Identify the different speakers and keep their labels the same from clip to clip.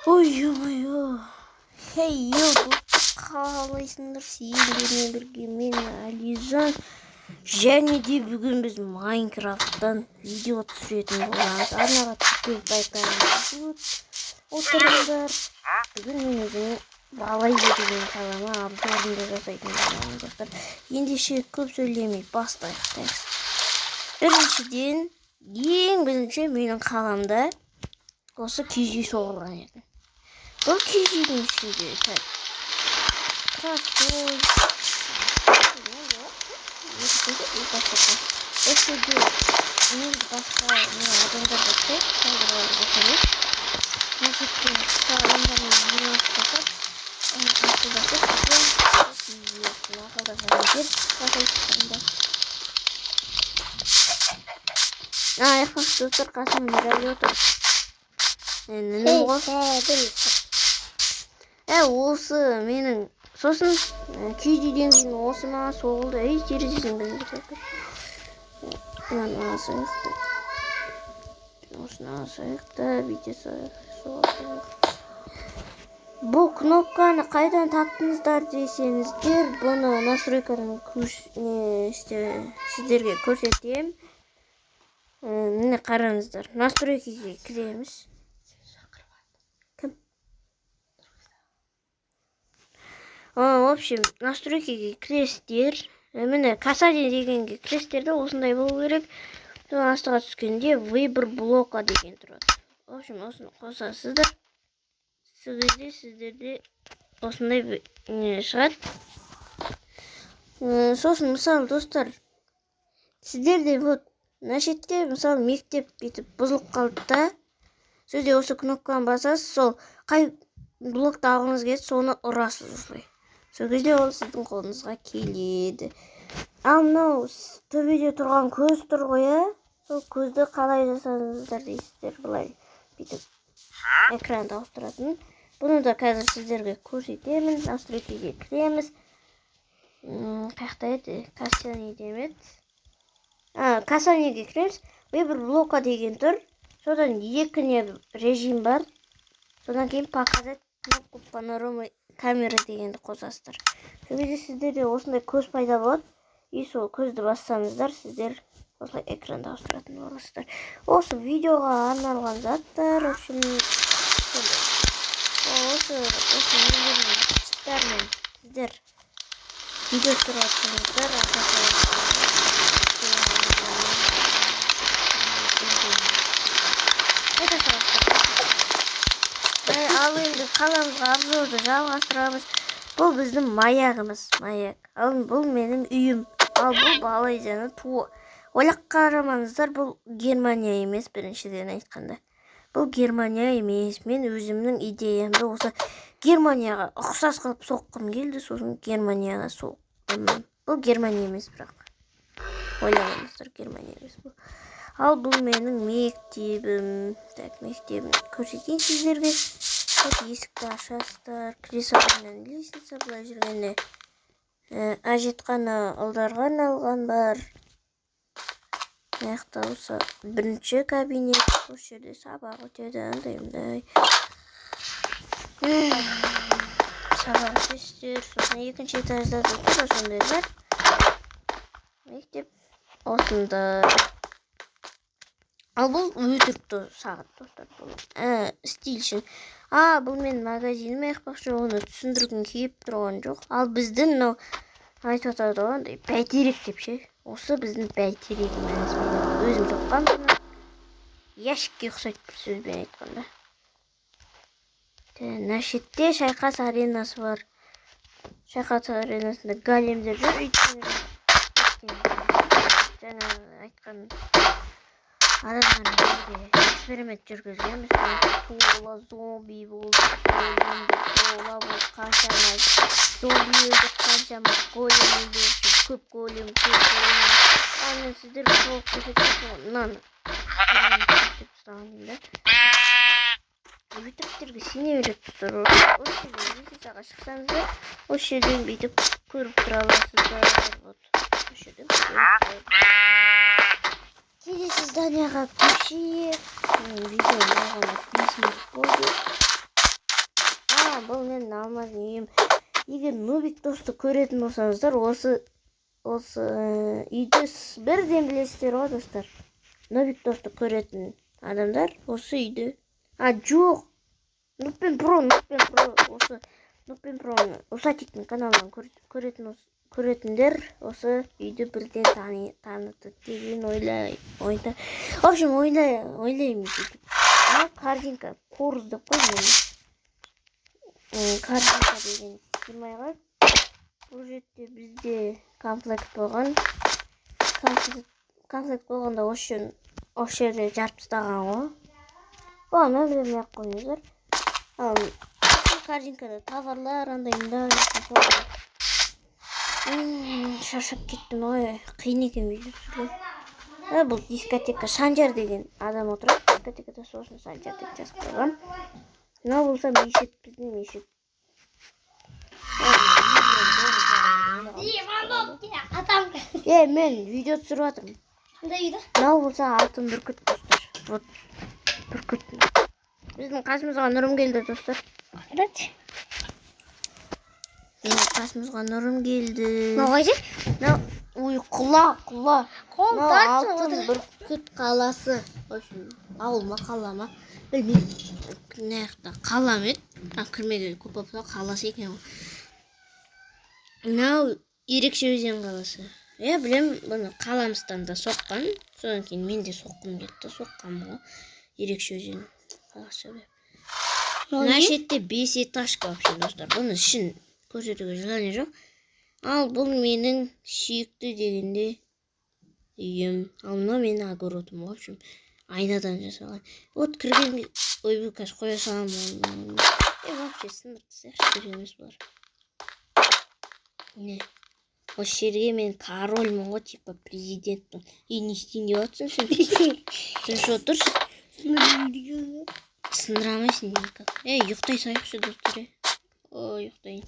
Speaker 1: Ой, ё-моё. Хей, қалайсыңдар? Сендермен бірге мен Алижан. Және де бүгін біз Майнкрафттан видео түсіретін боламыз. Арнаға тіркеліп байқаңыздар. Отырыңдар. Бүгін мен өзімнің балай деген қалама обзорында жасайтын боламын достар. Ендеше көп сөйлемей бастайық. Біріншіден, ең бірінші менің қаламда осы киіз үй соғылған еді. Бұл киіз үйдің ішінде трастой, өшеде мен басқа адамдарды көп қалдырған болсаңыз, мәжеттен адамдармен жинастырып, достар қасымда жайлы отыр. Осы менің сосын киіз үйден кейін осы маған соғылды. Терезесін білдірсек. Осыны асайықта, бүйте соғасайық. Бұл кнопканы қайдан таптыңыздар десеңіздер, бұны настройкадан сіздерге көрсетем. Міне қараңыздар. Настройкаға кіреміз. В общем, настройкаға кіресіздер. Міне касание дегенге кіресіздер, осындай болу керек. Астыға түскенде выбор блока деген тұрады. В общем, осыны қосасыздар. Сіздерде осындай шығады. Сосын мысалы достар, сіздерде вот мына шетте мысалы мектеп бүйтіп бұзылып қалды да, сізде осы кнопканы басасыз, сол қай блокты алғыңыз келеді, соны ұрасыз осылай. Сол кезде ол сіздің қолыңызға келеді. Ал мынау төбеде тұрған көз тұр ғой, сол көзді қалай жасаңыздар дейсіздер, былай бүйтіп экранды ауыстыратын. Бұны да қазір сіздерге көрсетемін. Настройкаға кіреміз. Қаяқта еді? Касание демеді. Касаниеге кіреміз. Выбор блока деген тұр. Содан екі режим бар. Содан кейін показать кнопку панорамы камера дегенді қосасыздар. Сол кезде сіздерде осындай көз пайда болады. И сол көзді бассаңыздар, сіздер осылай экранды ауыстыратын боласыздар. Осы видеоға арналған заттар, общем, осы читтармен сіздер видео түсіріп ал енді қаламызға обзорды жалғастырамыз. Бұл біздің маягымыз, маяк. Ал бұл менің үйім. Ал бұл балайзаны туы. Ойлап қарамаңыздар, бұл Германия емес, біріншіден айтқанда. Бұл Германия емес. Мен өзімнің идеямды осы Германияға ұқсас қылып соққым келді, сосын Германияға соққым. Бұл Германия емес, бірақ. Ойлағаныздар, Германия емес бұл. Ал бұл менің мектебім. Так, мектебім көрсетейін сіздерге. Есікті ашасыздар. Кіре салғаннан лестница, былай жүргенде әжетхана ұлдарға арналған бар. Аяқта осы бірінші кабинет. Осы жерде сабақ өтеді, андай. Сабақ өтесіздер. Сосын екінші этажда да сондай бар. Мектеп осында. Ал бұл өтірікті сағат достар. Стиль үшін. Бұл мен магазинім айықпақшы, оны түсіндіргім келіп тұрған жоқ. Ал біздің мынау айтып атады ғой, бәйтерек деп ше. Осы біздің бәйтерегіміз. Өзім соққан бұны. Ящикке ұқсайды бір сөзбен айтқанда. Мына шетте шайқас аренасы бар. Шайқас аренасында големдер жүр. Жаңа айтқан адамдармен эксперимент жүргізген. Тола зомби болды, тола болды, қаншама зомби өлді, қаншама голем өлді, көп голем. Мен сіздерге толық көрсететін мынаны өтіріктерге сене береді достар. Осы жерден лестницаға шықсаңыздар, осы жерден бүйтіп көріп тұра аласыздар. Осы жерден келесі зданияға көшейік. Видео болғаны 5 минут болды. егер Нубик досты көретін болсаңыздар, осы үйді бірден білесіздер ғой достар. Нубик досты көретін адамдар осы үйді. Жоқ. Нубпен Про осы Нубпен Проны Усатиктің каналынан көретіндер осы үйді бірден таныды деген ойлаймын. В общем, ойлаймын. Картинка корыз деп қойдым. Картинка деген симайға. Бұл жерде бізде комплект болған. Комплект болғанда осы жерде жарып тастаған ғой. О, нөмірін ақ қойыңыздар. Картинкада товарлар андайында. Шаршап кеттім, ой, қиын екен видео түсіру. Бұл дискотека Санжар деген адам отырады. Дискотекада сосын Санжар деп жазып қойған. Мынау болса мешіт, біздің мешіт. Мен видео түсіріп жатырмын. Мынау болса алтын бүркіт достар. Вот бүркіт. Біздің қасымызға Нұрым келді достар. Қасымызға Нұрым келді. Ой, құла. Алтын бүркіт қаласы. Ауыл ма, қала ма? Білмеймін. Наяқта қала ма еді? Кірмеге көп болса қаласы екен. Мынау ерекше өзен қаласы. Білем, бұны қаламыстан да соққан. Содан кейін мен де соққым кетті. Соққам ғой. Ерекше өзен қаласы. Мына шетте 5 этажка вообще достар. Бұны ішін көрсетуге желание жоқ. Ал бұл менің сүйікті дегенде үйім. Ал мынау менің огородым. В общем, айнадан жасалған. Вот кірген ойбу қазір қоя салам. Вообще сындырды сияқты кіргеніміз бар. Не? Осы жерге мен корольмін ғой, типа президентпін. Не істейін деп жатсың сен? Сен що тұрсың? Сындырамайсың никак. Ұйықтай сайықшы достар. Ұйықтайын.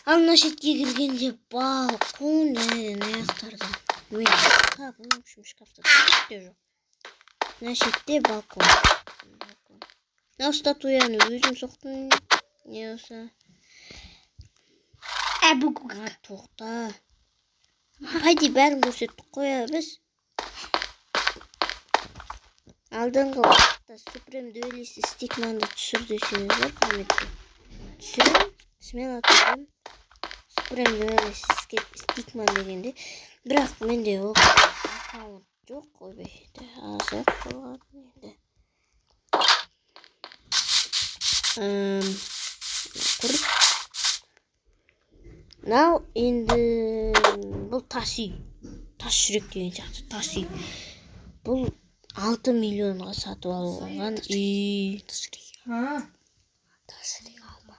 Speaker 1: Ал мына шетке кіргенде балкон және аяқтарда. Мен в общем, шкафта жоқ. Мына шетте балкон. Мынау статуяны өзім соқтым. Не болса? Тоқта. Хайди бәрін көрсеттік қоя біз. Алдыңғы уақытта Supreme Duelist Stickman'ды түсір десеңіздер, комментте. Түсірім, смело түсірім. Supreme Duelist Stickman дегенде. Бірақ менде ол аккаунт жоқ қой бейді. Азық болған енді. Көріп. Now енді бұл тас үй. Тас жүрек деген сияқты тас үй. Бұл 6 миллионға сатып алынған үй. Тас жүрек алма.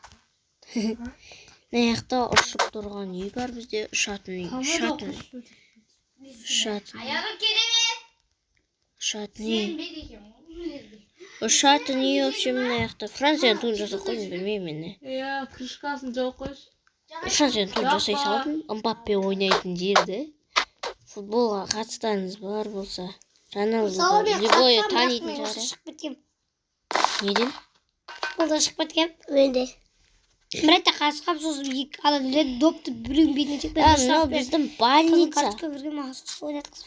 Speaker 1: Наяқта ұшып тұрған үй бар бізде. Ұшатын үй. Ұшатын үй, в общем, наяқта. Францияны туын жасап қойдым, білмеймін мен.
Speaker 2: Крышкасын жауып қойшы.
Speaker 1: Францияны туын жасай салдым. Мбаппе ойнайтын жерді. Футболға қатыстарыңыз бар болса. Роналдуды любой танитын шығар. Неден?
Speaker 3: Футболда шығып кеткен өнде. Бір айтта қасқап сосын екі алады допты біреуін бетіне чекті.
Speaker 1: Мынау біздің больница.
Speaker 3: Картка бірген мағасыз ойнатқызып.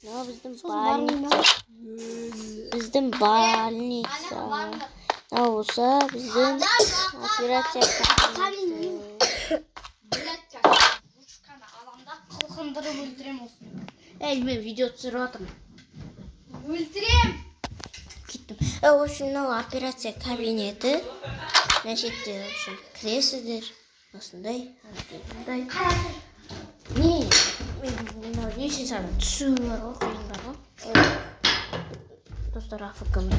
Speaker 1: Мынау біздің больница. Біздің больница. Мынау болса біздің операция кабинеті.
Speaker 3: Қылқындырып өлтірем осыны.
Speaker 1: Мен видео түсіріп жатырмын.
Speaker 3: Өлтірем!
Speaker 1: Кеттім. В общем, мынау операция кабинеті. Мына шетте, в общем, кіресіздер. Осындай. Не үшін саған түсу бар ғой, қиындар ғой. Достар, афыкымды.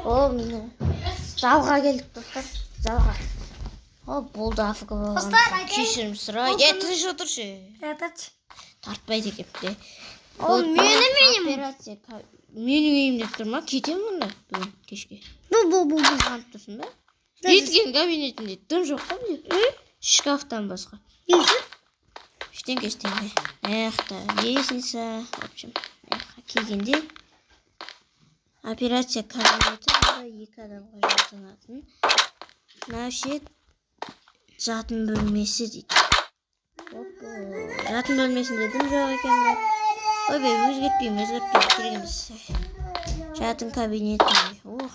Speaker 1: О, мені залға келдік, достар. Залға. О, болды афыкы болған. Кешірім сұрай. Тыныш отыршы. Тартпайды кепті.
Speaker 3: Ол менің.
Speaker 1: Операция менің үйімде тұр ма? Кетем мұнда бүгін кешке.
Speaker 3: Бұл.
Speaker 1: Қанып тұрсын ба? Еткен кабинетінде тым жоқ па бұл? Шкафтан басқа. Ештеңке. Аяқта лестница. В общем, келгенде операция кабинеті 2 адамға жасалатын. Мына жатын бөлмесі дейді. Жатын бөлмесінде дым жоқ екен бірақ. Ойбай, өзгертпеймін, керек емес. Жатын кабинеті.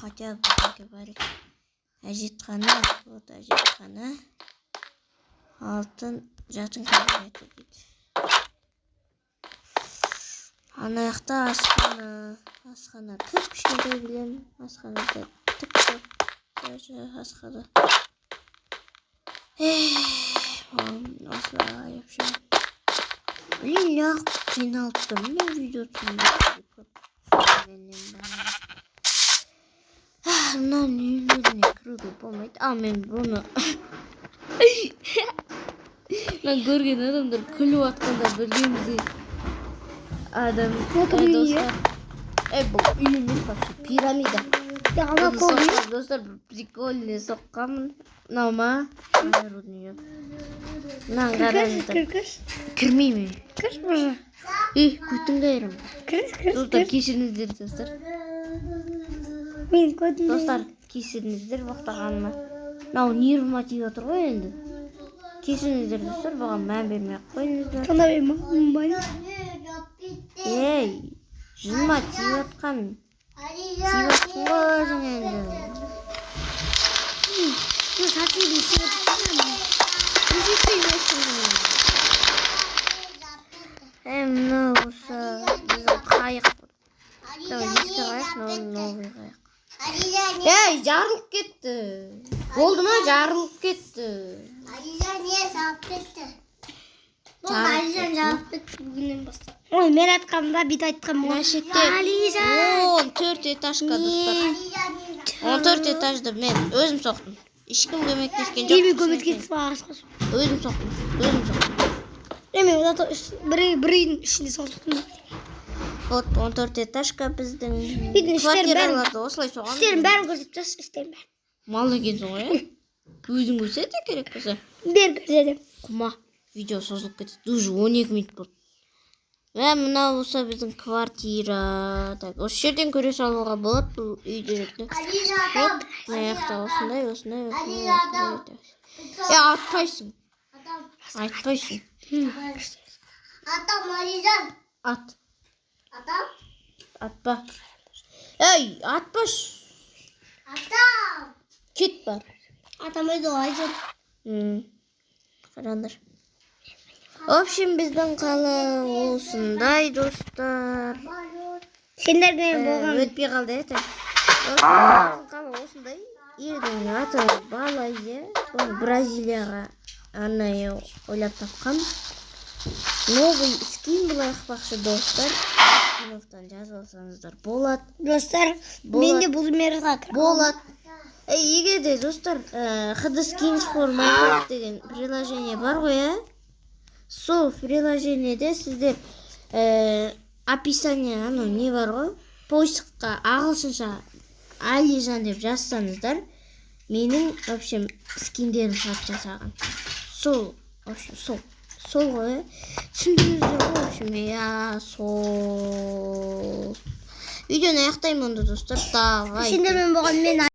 Speaker 1: Хотя бы бар екен. Әжетхана, вот әжетхана. Алтын жатын кабинеті дейді. Ана жақта асхана. Асхана көп кішкентай білем. Асханада түк жоқ. Даже асхана. Осылай вообще. Блин, я қиналыпты. Мына видео түсірмейді көп. Мына үйлеріне кіруге болмайды. Ал мен бұны мен көрген адамдар күліп атқанда білгенімде адам достар. Бұл үй емес вообще пирамида. Достар прикольный соққанмын. Мынау ма? Народный. Мынаны қараңыздар. Кірмеймін.
Speaker 3: Кірш бұржа.
Speaker 1: Көтің қайырым.
Speaker 3: Кірш.
Speaker 1: Достар, кешіріңіздер, достар.
Speaker 3: Мен көтім.
Speaker 1: Достар, кешіріңіздер вақтағаныма. Мынау нервмотив отыр ғой енді. Кешіріңіздер, достар, бұған мән бермей қойыңыздар.
Speaker 3: Қана мен маман.
Speaker 1: Жылма тиіп атқан. Тиіп атқан ғой жаңа енді.
Speaker 3: Сатылды сатылды.
Speaker 1: Мынау осы біздің қайық. Ескі қайық, новый қайық. Жарылып кетті. Болды ма? Жарылып кетті.
Speaker 3: Мен айтқанымда бит айтқанмын.
Speaker 1: Мына шетте 14 этажға достар. 14 этажды мен өзім соқтым. Ешкім көмектескен жоқ.
Speaker 3: Мен көмектесіп ағашқа.
Speaker 1: Өзім соқтым.
Speaker 3: Мен зато бірін ішінде соқтым.
Speaker 1: Вот 14 этажға біздің
Speaker 3: Үйдің
Speaker 1: квартираларды осылай соған.
Speaker 3: Іштерін бәрін көрсетіп тұрсыз, іштерін бәрін.
Speaker 1: Мал екенсің ғой, өзің көрсете керек болса.
Speaker 3: Бер көрсетем.
Speaker 1: Құма, видео созылып кетеді. Уже 12 минут болды. Мына болса біздің квартира. Осы жерден көре салуға болады бұл үйден. Вот, мына жақта осындай. Атпайсың. Айтпайсың.
Speaker 3: Атам Марижан.
Speaker 1: Ат.
Speaker 3: Атам.
Speaker 1: Атпа. Атпаш.
Speaker 3: Атам.
Speaker 1: Кет бар.
Speaker 3: Атам өйді Марижан.
Speaker 1: Қарандар. В общем, біздің қала осындай, достар.
Speaker 3: Сендерден болған.
Speaker 1: Өтпей қалды, біздің қала осындай. Елдің аты Балайя. Оны Бразилияға арнайы ойлап тапқан. Новый скин былай қақпақшы, достар. Скиновтан жазып алсаңыздар болады.
Speaker 3: Достар, менде бұл мерға
Speaker 1: болады. Егер де, достар, HD Skins for Minecraft деген приложение бар ғой, сол приложениеде сіздер описание, не бар ғой, поисққа ағылшынша Алижан деп жазсаңыздар, менің, в общем, скиндерім сатып жасаған. Сол ғой, түсіндіңіздер ғой, в общем, сол. Видеоны аяқтаймын онда, достар.
Speaker 3: Сендермен болған мен